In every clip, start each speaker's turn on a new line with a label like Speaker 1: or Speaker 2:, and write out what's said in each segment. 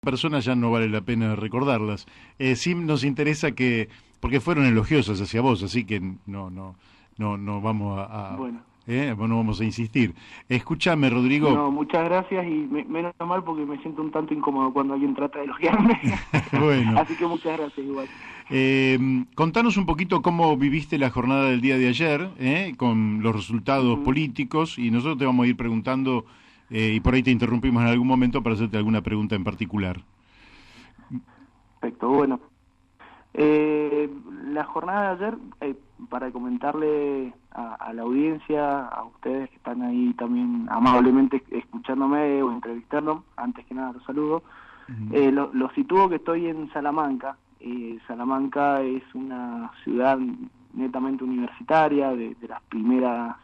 Speaker 1: Personas ya no vale la pena recordarlas. Sí nos interesa porque fueron elogiosas hacia vos, así que no vamos
Speaker 2: Bueno,
Speaker 1: no vamos a insistir. Escúchame, Rodrigo.
Speaker 2: no, muchas gracias y menos mal porque me siento un tanto incómodo cuando alguien trata de elogiarme.
Speaker 1: Bueno,
Speaker 2: Así que muchas gracias igual.
Speaker 1: contanos un poquito cómo viviste la jornada del día de ayer, con los resultados
Speaker 2: Ujú.
Speaker 1: políticos, y nosotros te vamos a ir preguntando, y por ahí te interrumpimos en algún momento para hacerte alguna pregunta en particular.
Speaker 2: Perfecto, bueno. La jornada de ayer, para comentarle a la audiencia, a ustedes que están ahí también amablemente escuchándome o entrevistando, antes que nada los saludo.
Speaker 1: Ujú.
Speaker 2: Lo sitúo que estoy en Salamanca. Salamanca es una ciudad netamente universitaria, de las primeras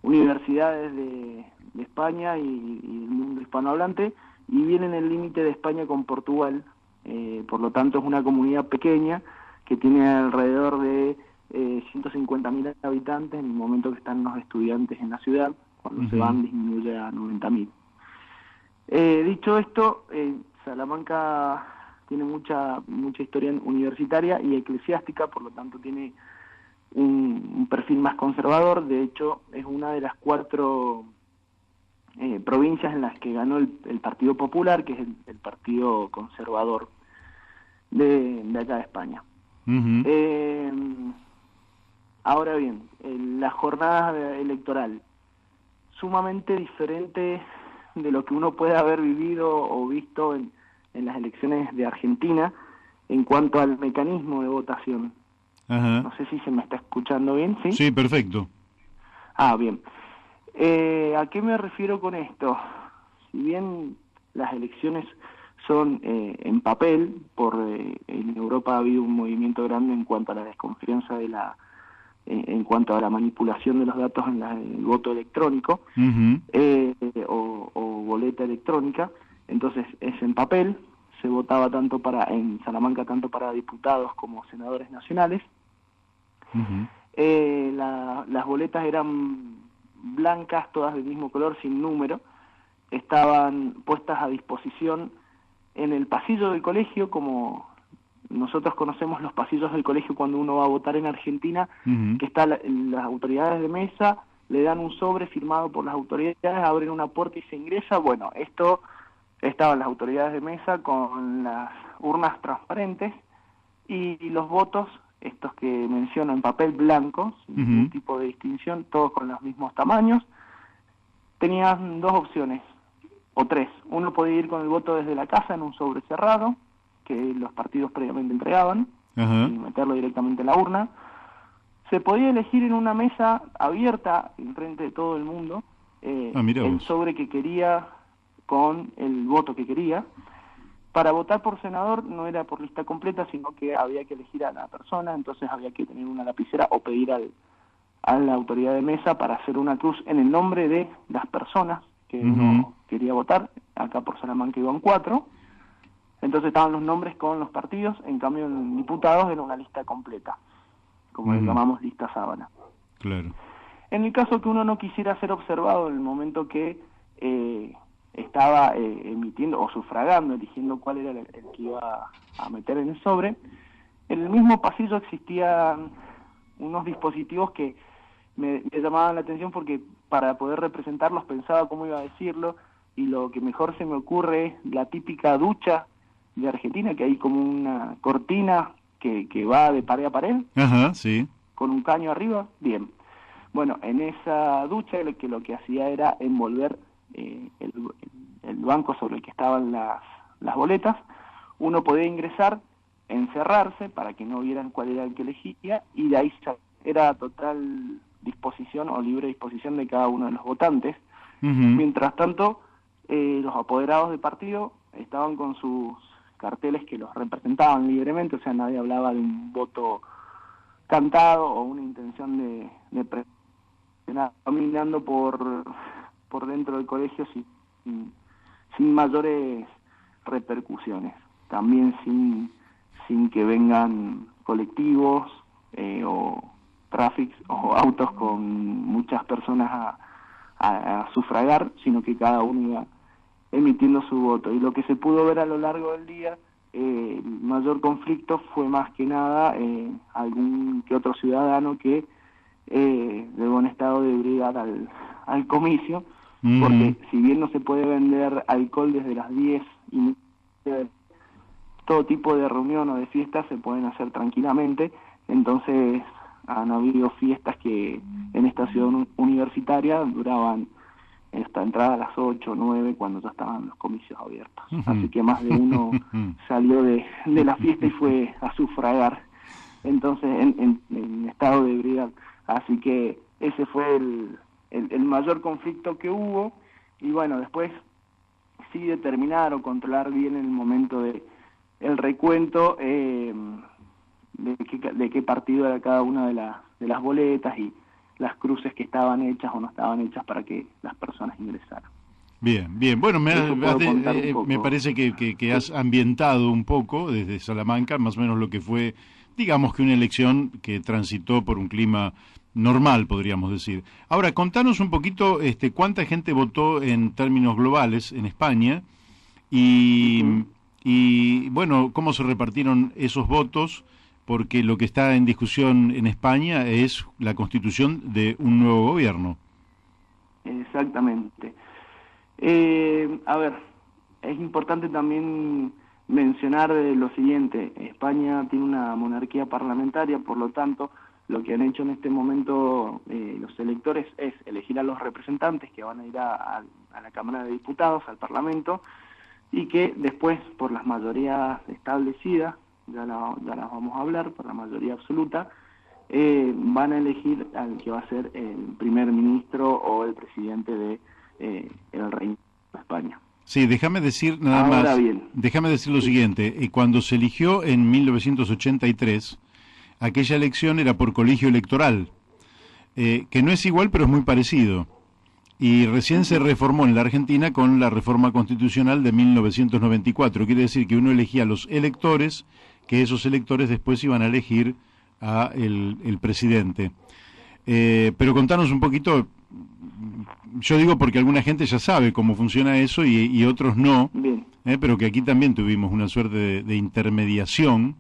Speaker 2: universidades de España y del mundo hispanohablante, y viene en el límite de España con Portugal. Por lo tanto es una comunidad pequeña que tiene alrededor de 150.000 habitantes en el momento que están los estudiantes en la ciudad. Cuando se
Speaker 1: Ujú.
Speaker 2: van disminuye a 90.000. Dicho esto, Salamanca tiene mucha historia universitaria y eclesiástica, por lo tanto tiene un perfil más conservador. De hecho, es una de las cuatro provincias en las que ganó el Partido Popular, que es el partido conservador de acá de España.
Speaker 1: Ujú.
Speaker 2: Eh, Ahora bien, la jornada electoral, sumamente diferente de lo que uno puede haber vivido o visto en las elecciones de Argentina en cuanto al mecanismo de votación.
Speaker 1: Ajá.
Speaker 2: No sé si se me está escuchando bien, ¿sí?
Speaker 1: Sí, perfecto.
Speaker 2: Ah, bien. ¿A qué me refiero con esto? Si bien las elecciones son en papel, en Europa ha habido un movimiento grande en cuanto a la desconfianza en cuanto a la manipulación de los datos en el voto electrónico,
Speaker 1: Ujú.
Speaker 2: o boleta electrónica. Entonces es en papel, se votaba en Salamanca tanto para diputados como senadores nacionales.
Speaker 1: Ujú.
Speaker 2: Las boletas eran blancas, todas del mismo color, sin número. Estaban puestas a disposición en el pasillo del colegio, como nosotros conocemos los pasillos del colegio cuando uno va a votar en Argentina,
Speaker 1: Ujú.
Speaker 2: que las autoridades de mesa le dan un sobre firmado por las autoridades, abren una puerta y se ingresa. Bueno, esto estaban las autoridades de mesa con las urnas transparentes y los votos, estos que menciono en papel blanco, sin ningún
Speaker 1: Ujú.
Speaker 2: tipo de distinción, todos con los mismos tamaños. Tenían dos opciones, o tres. Uno podía ir con el voto desde la casa en un sobre cerrado, que los partidos previamente entregaban, y
Speaker 1: Ajá.
Speaker 2: meterlo directamente en la urna. Se podía elegir en una mesa abierta, enfrente de todo el mundo,
Speaker 1: Ah, mira
Speaker 2: el
Speaker 1: vos.
Speaker 2: sobre que quería con el voto que quería. Para votar por senador no era por lista completa, sino que había que elegir a la persona, entonces había que tener una lapicera o pedir a la autoridad de mesa para hacer una cruz en el nombre de las personas que
Speaker 1: Ujú.
Speaker 2: uno quería votar. Acá por Salamanca iban cuatro, entonces estaban los nombres con los partidos, en cambio en diputados era una lista completa, como le
Speaker 1: Ujú.
Speaker 2: llamamos lista sábana.
Speaker 1: Claro.
Speaker 2: En el caso que uno no quisiera ser observado en el momento que estaba emitiendo o sufragando, eligiendo cuál era el que iba a meter en el sobre, en el mismo pasillo existían unos dispositivos que me llamaban la atención porque para poder representarlos pensaba cómo iba a decirlo, y lo que mejor se me ocurre es la típica ducha de Argentina, que hay como una cortina que va de pared a pared
Speaker 1: Ajá, sí.
Speaker 2: con un caño arriba. Bien. Bueno, en esa ducha lo que hacía era envolver el banco sobre el que estaban las boletas. Uno podía ingresar, encerrarse para que no vieran cuál era el que elegía, y de ahí era total disposición o libre disposición de cada uno de los votantes.
Speaker 1: Ujú.
Speaker 2: Mientras tanto, los apoderados del partido estaban con sus carteles que los representaban libremente, o sea, nadie hablaba de un voto cantado o una intención de presionar, caminando por dentro del colegio sin mayores repercusiones, también sin que vengan colectivos o tráficos o autos con muchas personas a sufragar, sino que cada uno iba emitiendo su voto. Y lo que se pudo ver a lo largo del día, el mayor conflicto fue más que nada algún que otro ciudadano que llegó en estado de ebriedad al comicio, porque si bien no se puede vender alcohol desde las 10 y todo tipo de reunión o de fiestas se pueden hacer tranquilamente, entonces han habido fiestas que en esta ciudad universitaria duraban esta entrada a las 8 o 9 cuando ya estaban los comicios abiertos. Así que más de uno salió de la fiesta y fue a sufragar, entonces en estado de ebriedad. Así que ese fue el mayor conflicto que hubo, y bueno, después sí determinar o controlar bien en el momento de el recuento de qué partido era cada una de las boletas y las cruces que estaban hechas o no estaban hechas para que las personas ingresaran.
Speaker 1: Bien, bien. Bueno, me parece que has ambientado un poco desde Salamanca, más o menos lo que fue, digamos que una elección que transitó por un clima normal, podríamos decir. Ahora, contanos un poquito cuánta gente votó en términos globales en España y bueno, cómo se repartieron esos votos, porque lo que está en discusión en España es la constitución de un nuevo gobierno.
Speaker 2: Exactamente. A ver, es importante también mencionar lo siguiente: España tiene una monarquía parlamentaria, por lo tanto, lo que han hecho en este momento los electores es elegir a los representantes que van a ir a la Cámara de Diputados, al Parlamento, y que después, por las mayorías establecidas, ya las vamos a hablar, por la mayoría absoluta, van a elegir al que va a ser el primer ministro o el presidente de el Reino de España.
Speaker 1: Sí, déjame decir déjame decir lo siguiente: cuando se eligió en 1983, aquella elección era por colegio electoral, que no es igual, pero es muy parecido. Y recién se reformó en la Argentina con la reforma constitucional de 1994. Quiere decir que uno elegía a los electores, que esos electores después iban a elegir a el presidente. Pero contanos un poquito, yo digo porque alguna gente ya sabe cómo funciona eso y otros no, pero que aquí también tuvimos una suerte de intermediación,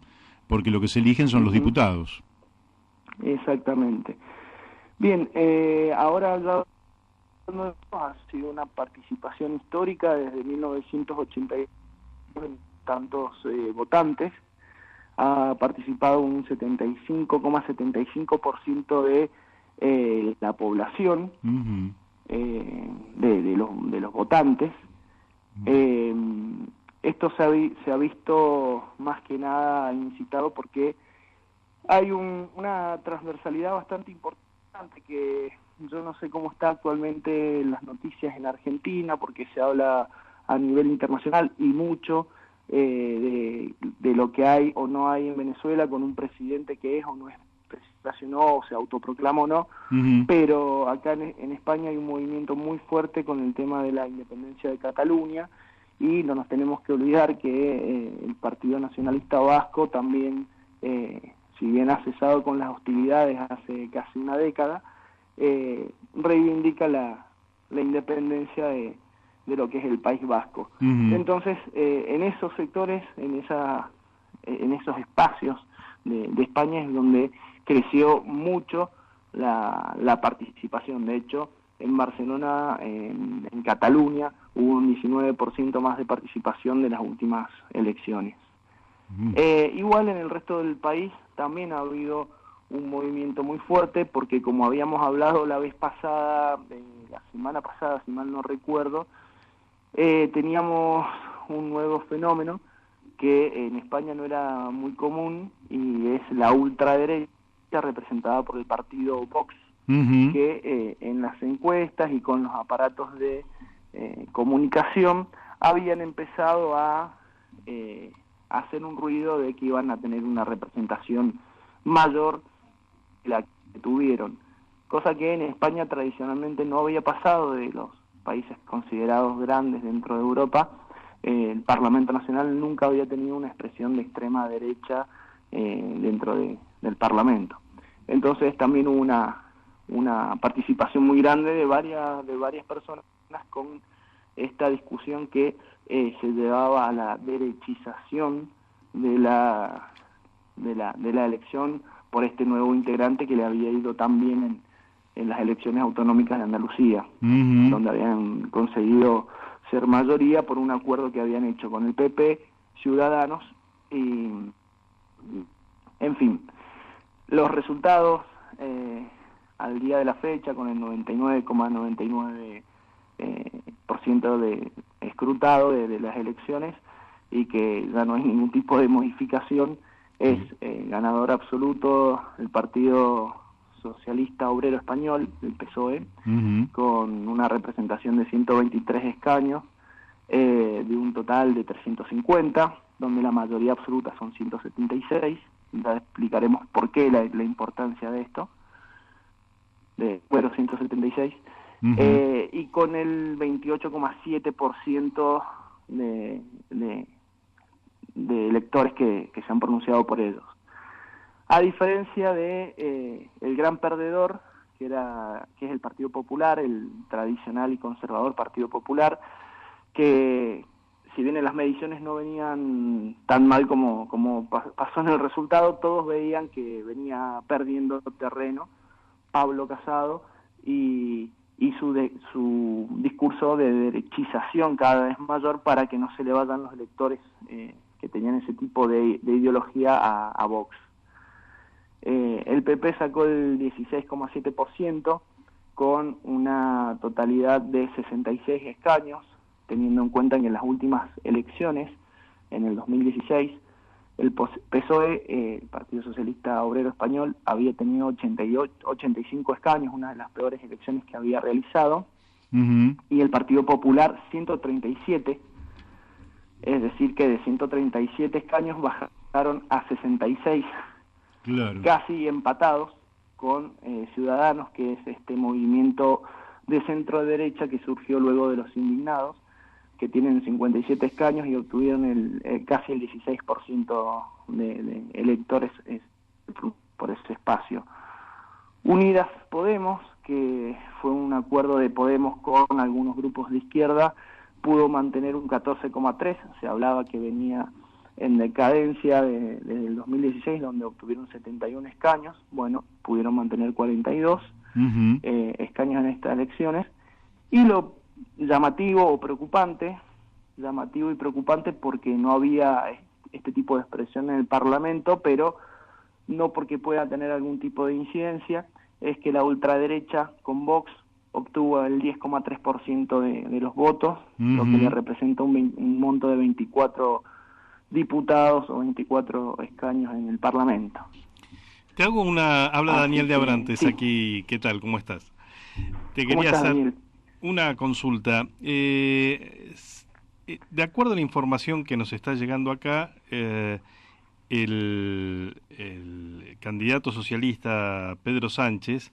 Speaker 1: porque lo que se eligen son los diputados.
Speaker 2: Exactamente. Bien, ahora ya ha sido una participación histórica desde 1981 en tantos votantes. Ha participado un 75,75% de la población, de los votantes. Esto se ha visto más que nada incitado porque hay una transversalidad bastante importante que yo no sé cómo está actualmente en las noticias en Argentina, porque se habla a nivel internacional y mucho de lo que hay o no hay en Venezuela con un presidente que es o no es presidente, o se autoproclama o no, pero acá en España hay un movimiento muy fuerte con el tema de la independencia de Cataluña, y no nos tenemos que olvidar que el Partido Nacionalista Vasco también, si bien ha cesado con las hostilidades hace casi una década, reivindica la independencia de lo que es el País Vasco. Entonces, en esos sectores, en esos espacios de España es donde creció mucho la participación. De hecho, en Barcelona, en Cataluña, hubo un 19% más de participación de las últimas elecciones. Igual en el resto del país también ha habido un movimiento muy fuerte, porque como habíamos hablado la vez pasada, la semana pasada, si mal no recuerdo, teníamos un nuevo fenómeno que en España no era muy común, y es la ultraderecha representada por el partido Vox, que en las encuestas y con los aparatos de comunicación habían empezado a hacer un ruido de que iban a tener una representación mayor de la que tuvieron, cosa que en España tradicionalmente no había pasado. De los países considerados grandes dentro de Europa, el Parlamento Nacional nunca había tenido una expresión de extrema derecha dentro del Parlamento. Entonces también hubo una participación muy grande de varias personas con esta discusión que se llevaba a la derechización de la elección por este nuevo integrante que le había ido tan bien en las elecciones autonómicas de Andalucía, donde habían conseguido ser mayoría por un acuerdo que habían hecho con el PP, Ciudadanos y, en fin, los resultados al día de la fecha, con el 99,99% de escrutado de las elecciones, y que ya no hay ningún tipo de modificación, es ganador absoluto el Partido Socialista Obrero Español, el PSOE, con una representación de 123 escaños, de un total de 350, donde la mayoría absoluta son 176. Ya explicaremos por qué la importancia de esto, de 176, y con el 28,7% de electores que se han pronunciado por ellos. A diferencia de el gran perdedor, que es el Partido Popular, el tradicional y conservador Partido Popular, que si bien en las mediciones no venían tan mal como pasó en el resultado, todos veían que venía perdiendo terreno Pablo Casado y su discurso de derechización cada vez mayor para que no se le vayan los electores que tenían ese tipo de ideología a Vox. El PP sacó el 16,7% con una totalidad de 66 escaños, teniendo en cuenta que en las últimas elecciones, en el 2016, el PSOE, el Partido Socialista Obrero Español, había tenido 85 escaños, una de las peores elecciones que había realizado, y el Partido Popular 137, es decir, que de 137 escaños bajaron a 66, claro, casi empatados con Ciudadanos, que es este movimiento de centro-derecha que surgió luego de los indignados, que tienen 57 escaños y obtuvieron casi el 16% de electores por ese espacio. Unidas Podemos, que fue un acuerdo de Podemos con algunos grupos de izquierda, pudo mantener un 14,3%, se hablaba que venía en decadencia desde el 2016, donde obtuvieron 71 escaños, bueno, pudieron mantener 42 escaños en estas elecciones, y lo llamativo y preocupante porque no había este tipo de expresión en el Parlamento, pero no porque pueda tener algún tipo de incidencia, es que la ultraderecha con Vox obtuvo el 10,3% de los votos, lo que le representa un monto de 24 diputados o 24 escaños en el Parlamento.
Speaker 3: Te hago habla Daniel de Abrantes, sí. Aquí, ¿qué tal? ¿Cómo estás? Te quería hacer Daniel? Una consulta. De acuerdo a la información que nos está llegando acá, el candidato socialista Pedro Sánchez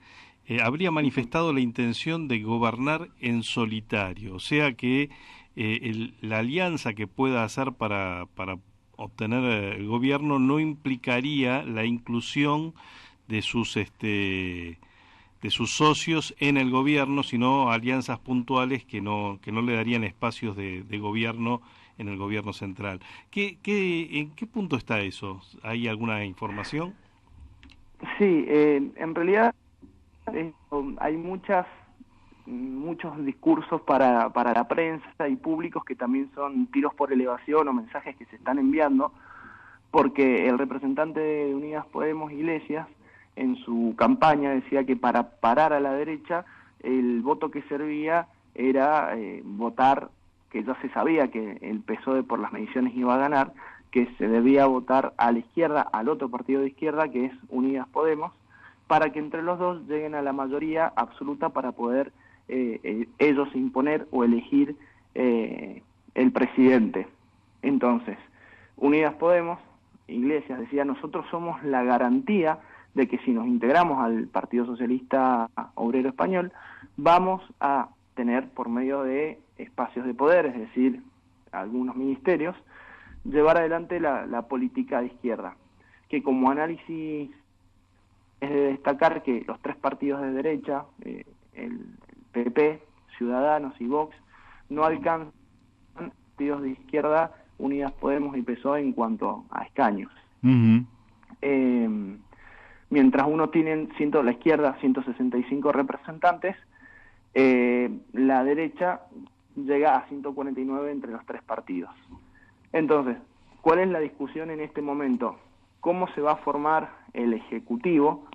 Speaker 3: habría manifestado la intención de gobernar en solitario, o sea que la alianza que pueda hacer para obtener el gobierno no implicaría la inclusión de sus socios en el gobierno, sino alianzas puntuales que no le darían espacios de gobierno en el gobierno central. ¿En qué punto está eso? ¿Hay alguna información?
Speaker 2: Sí, en realidad hay muchos discursos para la prensa y públicos que también son tiros por elevación o mensajes que se están enviando, porque el representante de Unidas Podemos, Iglesias, en su campaña decía que para parar a la derecha el voto que servía era votar, que ya se sabía que el PSOE por las mediciones iba a ganar, que se debía votar a la izquierda, al otro partido de izquierda que es Unidas Podemos, para que entre los dos lleguen a la mayoría absoluta para poder ellos imponer o elegir el presidente. Entonces, Unidas Podemos, Iglesias decía, nosotros somos la garantía de que si nos integramos al Partido Socialista Obrero Español, vamos a tener por medio de espacios de poder, es decir, algunos ministerios, llevar adelante la política de izquierda, que como análisis es de destacar que los tres partidos de derecha, el PP, Ciudadanos y Vox, no alcanzan partidos de izquierda, Unidas Podemos y PSOE, en cuanto a escaños. Mientras uno tiene, la izquierda, 165 representantes, la derecha llega a 149 entre los tres partidos. Entonces, ¿cuál es la discusión en este momento? ¿Cómo se va a formar el Ejecutivo?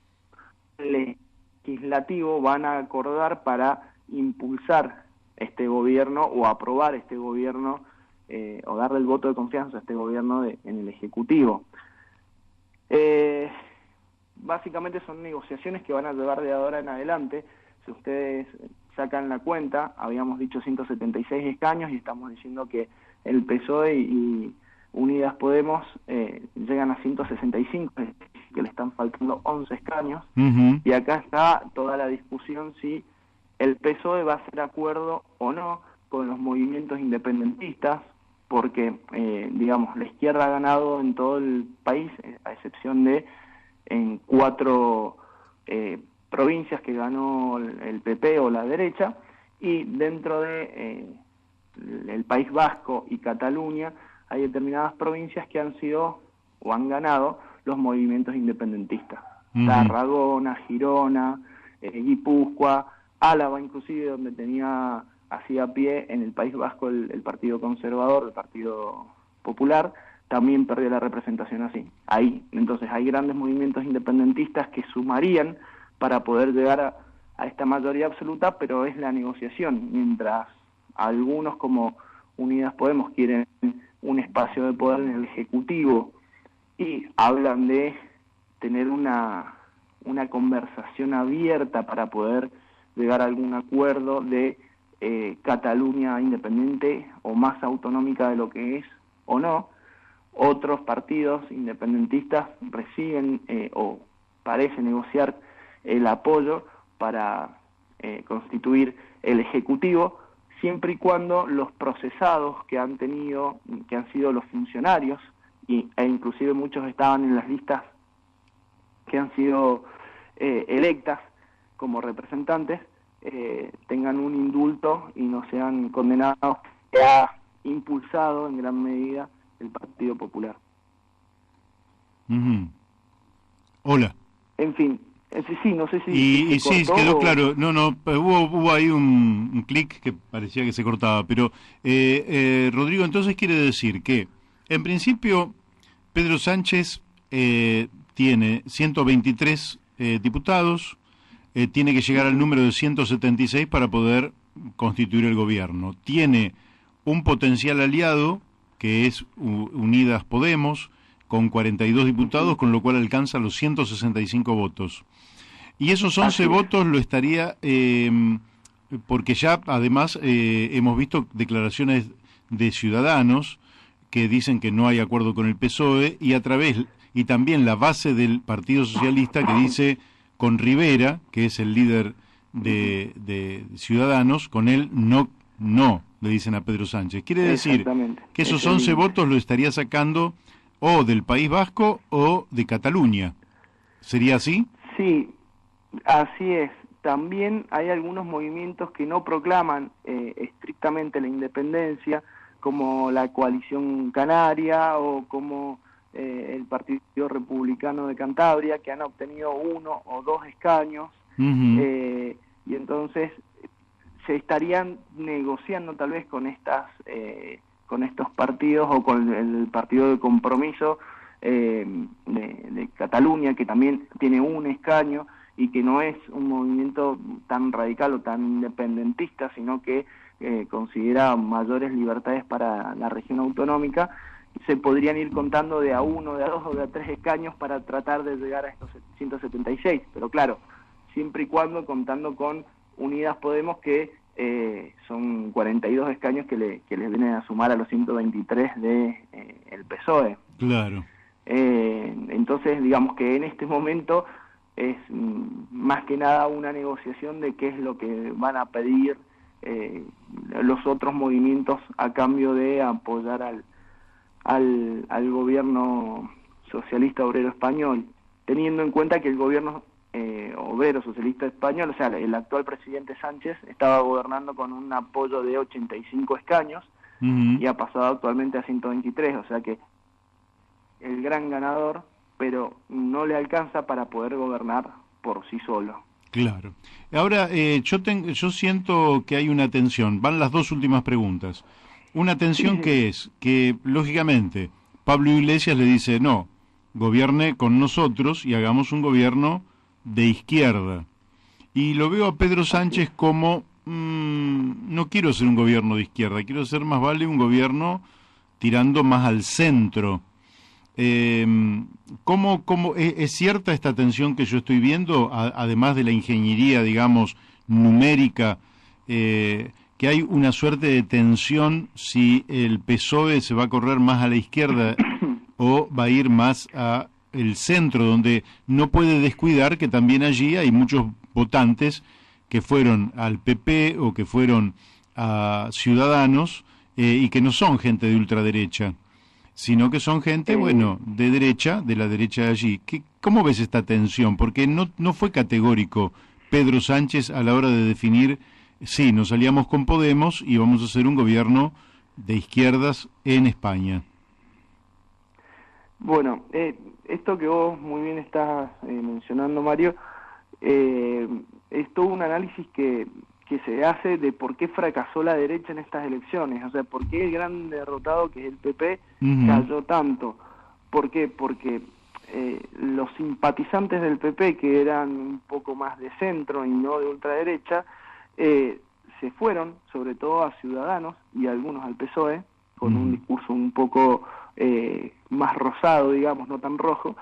Speaker 2: El Legislativo van a acordar para impulsar este gobierno o aprobar este gobierno, o darle el voto de confianza a este gobierno en el Ejecutivo. Básicamente son negociaciones que van a llevar de ahora en adelante. Si ustedes sacan la cuenta, habíamos dicho 176 escaños y estamos diciendo que el PSOE y Unidas Podemos llegan a 165, es decir, que le están faltando 11 escaños. Y acá está toda la discusión si el PSOE va a hacer acuerdo o no con los movimientos independentistas, porque, digamos, la izquierda ha ganado en todo el país, a excepción de en 4 provincias que ganó el PP o la derecha, y dentro de el País Vasco y Cataluña hay determinadas provincias que han sido o han ganado los movimientos independentistas. Tarragona, Girona, Guipúzcoa, Álava inclusive, donde hacía pie en el País Vasco el Partido Conservador, el Partido Popular, también perdió la representación así. Entonces hay grandes movimientos independentistas que sumarían para poder llegar a esta mayoría absoluta, pero es la negociación. Mientras algunos como Unidas Podemos quieren un espacio de poder en el Ejecutivo y hablan de tener una conversación abierta para poder llegar a algún acuerdo de Cataluña independiente o más autonómica de lo que es o no, otros partidos independentistas reciben o parece negociar el apoyo para constituir el Ejecutivo, siempre y cuando los procesados que han sido los funcionarios, e inclusive muchos estaban en las listas que han sido electas como representantes, tengan un indulto y no sean condenados, que ha impulsado en gran medida el Partido Popular.
Speaker 1: Hola.
Speaker 2: En fin, sí, no sé si...
Speaker 1: Y sí, quedó claro. No, hubo ahí un clic que parecía que se cortaba, pero Rodrigo, entonces quiere decir que, en principio, Pedro Sánchez tiene 123 diputados, tiene que llegar al número de 176 para poder constituir el gobierno. Tiene un potencial aliado, que es Unidas Podemos, con 42 diputados, con lo cual alcanza los 165 votos. Y esos 11 votos lo estaría, porque ya además hemos visto declaraciones de ciudadanos que dicen que no hay acuerdo con el PSOE, y también la base del Partido Socialista que dice con Rivera, que es el líder de Ciudadanos, con él no le dicen a Pedro Sánchez. Quiere decir que esos 11 votos lo estaría sacando o del País Vasco o de Cataluña. ¿Sería así?
Speaker 2: Sí, así es. También hay algunos movimientos que no proclaman estrictamente la independencia, como la Coalición Canaria o como el Partido Republicano de Cantabria, que han obtenido 1 o 2 escaños, y entonces se estarían negociando tal vez con estos partidos, o con el Partido de Compromiso de Cataluña, que también tiene 1 escaño y que no es un movimiento tan radical o tan independentista, sino que considera mayores libertades para la región autonómica. Se podrían ir contando de a 1, de a 2 o de a 3 escaños para tratar de llegar a estos 176, pero claro, siempre y cuando contando con Unidas Podemos, que son 42 escaños que les vienen a sumar a los 123 de el PSOE.
Speaker 1: Claro.
Speaker 2: Entonces, digamos que en este momento es más que nada una negociación de qué es lo que van a pedir los otros movimientos a cambio de apoyar al gobierno socialista obrero español, teniendo en cuenta que el gobierno Obrero Socialista Español, o sea, el actual presidente Sánchez, estaba gobernando con un apoyo de 85 escaños y ha pasado actualmente a 123, o sea que el gran ganador, pero no le alcanza para poder gobernar por sí solo.
Speaker 1: Claro. Ahora, yo siento que hay una tensión. Van las dos últimas preguntas. Una tensión que es que, lógicamente, Pablo Iglesias le dice, no, gobierne con nosotros y hagamos un gobierno de izquierda. Y lo veo a Pedro Sánchez como, no quiero ser un gobierno de izquierda, quiero ser más vale un gobierno tirando más al centro. ¿Cómo es cierta esta tensión que yo estoy viendo, además de la ingeniería, digamos, numérica, que hay una suerte de tensión si el PSOE se va a correr más a la izquierda o va a ir más a el centro, donde no puede descuidar que también allí hay muchos votantes que fueron al PP o que fueron a Ciudadanos y que no son gente de ultraderecha, sino que son gente, bueno, de derecha, de la derecha de allí. ¿Cómo ves esta tensión? Porque no fue categórico Pedro Sánchez a la hora de definir, sí, nos aliamos con Podemos y vamos a hacer un gobierno de izquierdas en España.
Speaker 2: Bueno, esto que vos muy bien estás mencionando, Mario, es todo un análisis que se hace de por qué fracasó la derecha en estas elecciones, o sea, por qué el gran derrotado que es el PP cayó tanto. ¿Por qué? Porque los simpatizantes del PP, que eran un poco más de centro y no de ultraderecha, se fueron, sobre todo a Ciudadanos y algunos al PSOE, con un discurso un poco más rosado, digamos, no tan rojo,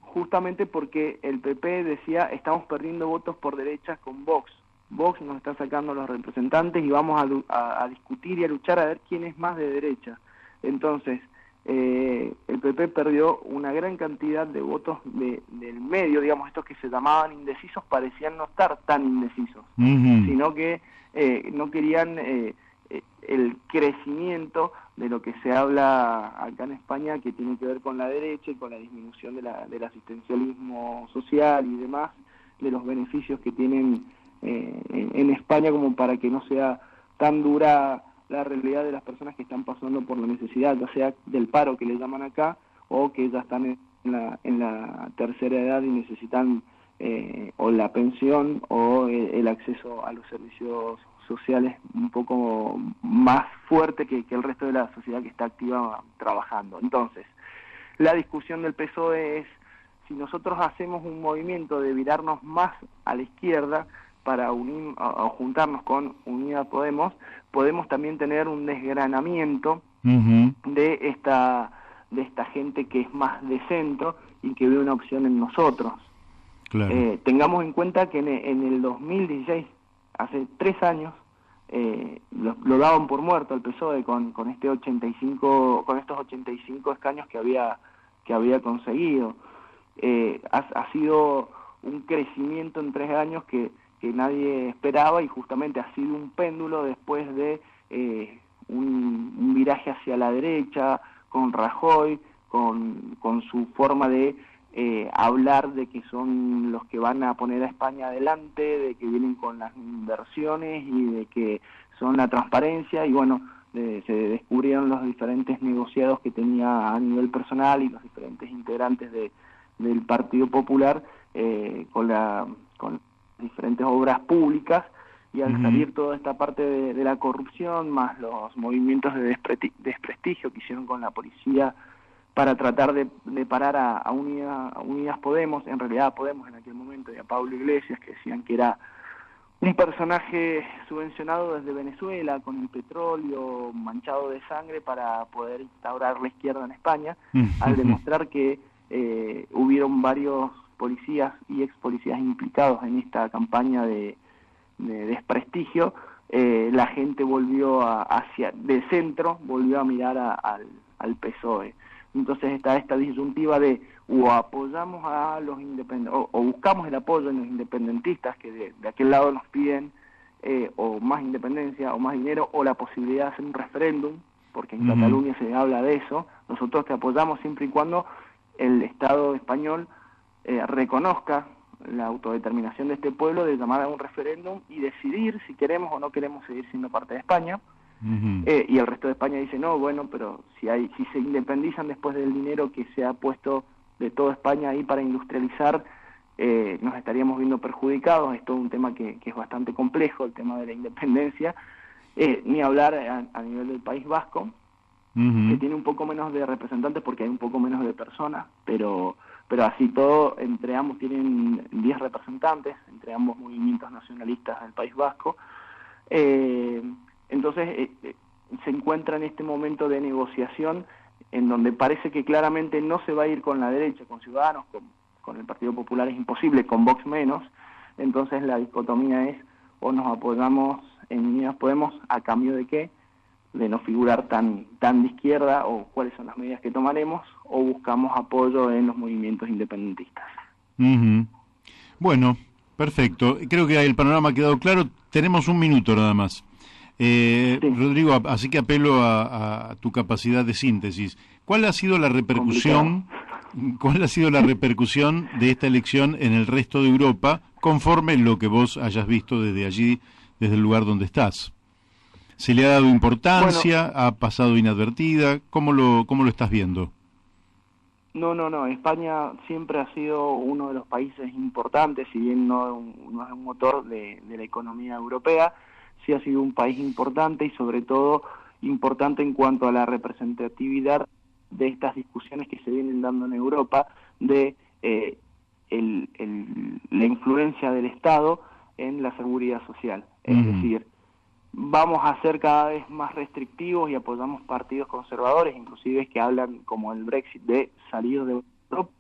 Speaker 2: justamente porque el PP decía, estamos perdiendo votos por derecha con Vox. Vox nos está sacando los representantes y vamos a discutir y a luchar a ver quién es más de derecha. Entonces, el PP perdió una gran cantidad de votos del medio, digamos, estos que se llamaban indecisos parecían no estar tan indecisos, sino que no querían el crecimiento de lo que se habla acá en España, que tiene que ver con la derecha y con la disminución del asistencialismo social y demás, de los beneficios que tienen en España, como para que no sea tan dura la realidad de las personas que están pasando por la necesidad, ya sea del paro que le llaman acá, o que ya están en la tercera edad y necesitan o la pensión o el acceso a los servicios sociales un poco más fuerte que el resto de la sociedad que está activa trabajando. Entonces, la discusión del PSOE es, si nosotros hacemos un movimiento de virarnos más a la izquierda para juntarnos con Unidad Podemos, podemos también tener un desgranamiento de esta gente que es más de centro y que ve una opción en nosotros. Claro. Tengamos en cuenta que en el 2016, hace 3 años, lo daban por muerto al PSOE con estos 85 escaños que había conseguido. Ha sido un crecimiento en 3 años que nadie esperaba, y justamente ha sido un péndulo después de un viraje hacia la derecha, con Rajoy, con su forma de hablar de que son los que van a poner a España adelante, de que vienen con las inversiones y de que son la transparencia, y bueno, se descubrieron los diferentes negociados que tenía a nivel personal y los diferentes integrantes del Partido Popular con diferentes obras públicas, y al salir toda esta parte de la corrupción, más los movimientos de desprestigio que hicieron con la policía para tratar de parar a Unidas Podemos, en realidad a Podemos en aquel momento, y a Pablo Iglesias, que decían que era un personaje subvencionado desde Venezuela, con el petróleo manchado de sangre para poder instaurar la izquierda en España, al demostrar que hubieron varios policías y ex policías implicados en esta campaña de desprestigio. La gente volvió de centro, volvió a mirar al PSOE. Entonces está esta disyuntiva de o apoyamos a los independentistas, o buscamos el apoyo en los independentistas, que de aquel lado nos piden o más independencia o más dinero, o la posibilidad de hacer un referéndum, porque en Cataluña se habla de eso. Nosotros te apoyamos siempre y cuando el Estado español reconozca la autodeterminación de este pueblo, de llamar a un referéndum y decidir si queremos o no queremos seguir siendo parte de España. Y el resto de España dice, no, bueno, pero si se independizan después del dinero que se ha puesto de toda España ahí para industrializar, nos estaríamos viendo perjudicados. Es todo un tema que es bastante complejo, el tema de la independencia, ni hablar a nivel del País Vasco, que tiene un poco menos de representantes porque hay un poco menos de personas, pero así todo, entre ambos tienen 10 representantes, entre ambos movimientos nacionalistas del País Vasco. Entonces se encuentra en este momento de negociación en donde parece que claramente no se va a ir con la derecha, con Ciudadanos, con el Partido Popular es imposible, con Vox menos. Entonces la dicotomía es, o nos apoyamos en Unidas Podemos a cambio de qué, de no figurar tan de izquierda, o cuáles son las medidas que tomaremos, o buscamos apoyo en los movimientos independentistas.
Speaker 1: Bueno, perfecto. Creo que el panorama ha quedado claro. Tenemos un minuto nada más. Sí. Rodrigo, así que apelo a tu capacidad de síntesis. ¿Cuál ha sido la repercusión? ¿Cuál ha sido la repercusión de esta elección en el resto de Europa, conforme lo que vos hayas visto desde allí, desde el lugar donde estás? ¿Se le ha dado importancia? Bueno, ¿ha pasado inadvertida? ¿Cómo lo estás viendo?
Speaker 2: No. España siempre ha sido uno de los países importantes, si bien no es un motor de la economía europea. Sí ha sido un país importante y sobre todo importante en cuanto a la representatividad de estas discusiones que se vienen dando en Europa de la influencia del Estado en la seguridad social. Es decir, vamos a ser cada vez más restrictivos y apoyamos partidos conservadores, inclusive que hablan como el Brexit de salir de Europa.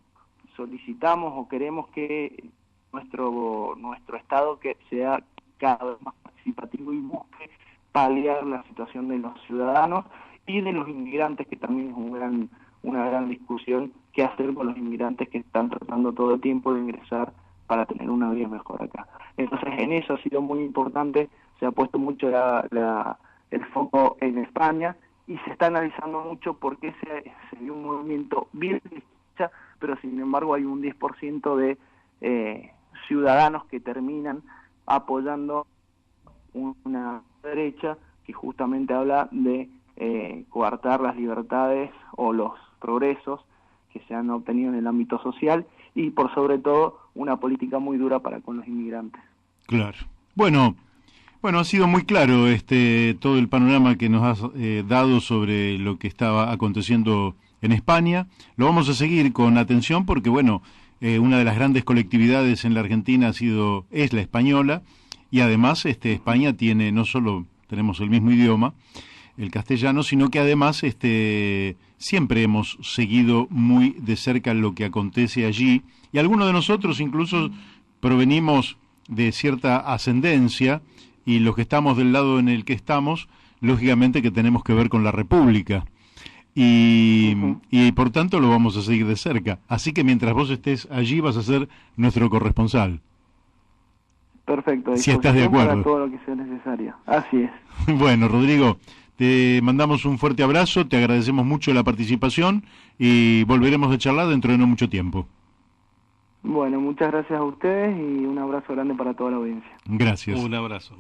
Speaker 2: Solicitamos o queremos que nuestro Estado que sea cada vez más participativo y busque paliar la situación de los ciudadanos y de los inmigrantes, que también es una gran discusión, qué hacer con los inmigrantes que están tratando todo el tiempo de ingresar para tener una vida mejor acá. Entonces en eso ha sido muy importante, se ha puesto mucho el foco en España y se está analizando mucho por qué se dio un movimiento bien de derecha, pero sin embargo hay un 10% de ciudadanos que terminan apoyando una derecha que justamente habla de coartar las libertades o los progresos que se han obtenido en el ámbito social y por sobre todo una política muy dura para con los inmigrantes.
Speaker 1: Claro. Bueno, ha sido muy claro todo el panorama que nos has dado sobre lo que estaba aconteciendo en España. Lo vamos a seguir con atención porque una de las grandes colectividades en la Argentina es la española. Y además España tiene, no solo tenemos el mismo idioma, el castellano, sino que además siempre hemos seguido muy de cerca lo que acontece allí. Y algunos de nosotros incluso provenimos de cierta ascendencia y los que estamos del lado en el que estamos, lógicamente que tenemos que ver con la República. Y por tanto lo vamos a seguir de cerca. Así que mientras vos estés allí vas a ser nuestro corresponsal.
Speaker 2: Perfecto,
Speaker 1: si estás de acuerdo.
Speaker 2: Para todo lo que sea necesario. Así es.
Speaker 1: Bueno, Rodrigo, te mandamos un fuerte abrazo, te agradecemos mucho la participación y volveremos a charlar dentro de no mucho tiempo.
Speaker 2: Bueno, muchas gracias a ustedes y un abrazo grande para toda la audiencia.
Speaker 1: Gracias.
Speaker 3: Un abrazo.